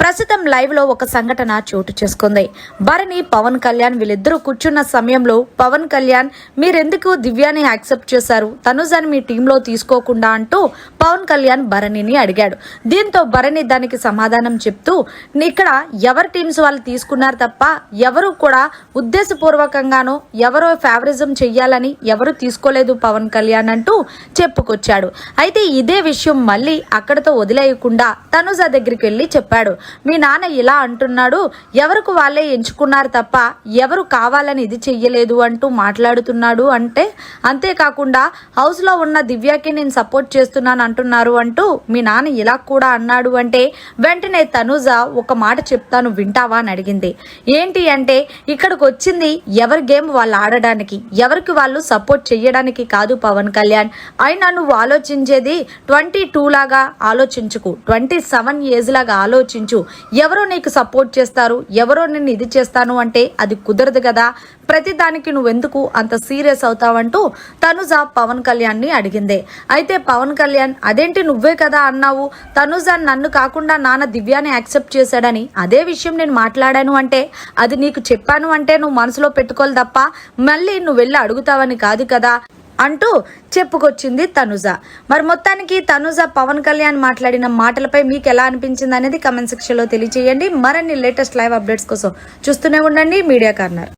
ప్రస్తుతం లైవ్ లో ఒక సంఘటన చోటు చేసుకుంది. భరణి పవన్ కళ్యాణ్ వీళ్ళిద్దరూ కూర్చున్న సమయంలో పవన్ కళ్యాణ్ మీరెందుకు దివ్యాని యాక్సెప్ట్ చేశారు, తనుజని మీ టీంలో తీసుకోకుండా అంటూ పవన్ కళ్యాణ్ భరణిని అడిగాడు. దీంతో భరణి దానికి సమాధానం చెప్తూ ఇక్కడ ఎవరి టీమ్స్ వాళ్ళు తీసుకున్నారు తప్ప ఎవరు కూడా ఉద్దేశపూర్వకంగానో ఎవరో ఫేవరిజం చెయ్యాలని ఎవరు తీసుకోలేదు పవన్ కళ్యాణ్ అంటూ చెప్పుకొచ్చాడు. అయితే ఇదే విషయం మళ్ళీ అక్కడితో వదిలేయకుండా తనుజ దగ్గరికి వెళ్ళి చెప్పాడు. మీ నాన్న ఇలా అంటున్నాడు, ఎవరికి వాళ్ళే ఎంచుకున్నారు తప్ప ఎవరు కావాలని ఇది చెయ్యలేదు అంటూ మాట్లాడుతున్నాడు. అంతేకాకుండా హౌస్ లో ఉన్న దివ్యకి నేను సపోర్ట్ చేస్తున్నాను అంటున్నారు అంటూ మీ నాన్న ఇలా కూడా అన్నాడు అంటే వెంటనే తనుజ ఒక మాట చెప్తాను వింటావా అని అడిగింది. ఏంటి అంటే ఇక్కడికి వచ్చింది ఎవరి గేమ్ వాళ్ళు ఆడడానికి, ఎవరికి వాళ్ళు సపోర్ట్ చెయ్యడానికి కాదు పవన్ కళ్యాణ్. అయినా నువ్వు ఆలోచించేది 22 లాగా ఆలోచించుకు, 27 ఏజ్ లాగా ఆలోచించు. ఎవరో నీకు సపోర్ట్ చేస్తారు, ఎవరో నేను ఇది చేస్తాను అంటే అది కుదరదు కదా, ప్రతిదానికి నువ్వెందుకు అంత సీరియస్ అవుతావంటూ తనుజ పవన్ కళ్యాణ్ ని అడిగింది. అయితే పవన్ కళ్యాణ్ అదేంటి నువ్వే కదా అన్నావు, తనుజ నన్ను కాకుండా నాన్న దివ్యాని యాక్సెప్ట్ చేశాడని అదే విషయం నేను మాట్లాడాను అంటే అది నీకు చెప్పాను అంటే నువ్వు మనసులో పెట్టుకోవాలి తప్ప మళ్ళీ నువ్వు వెళ్ళి అడుగుతావని కాదు కదా అంటూ చెప్పుకొచ్చింది తనుజ. మరి మొత్తానికి తనుజ పవన్ కళ్యాణ్ మాట్లాడిన మాటలపై మీకు ఎలా అనిపించింది అనేది కమెంట్ సెక్షన్ లో తెలియజేయండి. మరిన్ని లేటెస్ట్ లైవ్ అప్డేట్స్ కోసం చూస్తూనే ఉండండి మీడియా కార్నర్.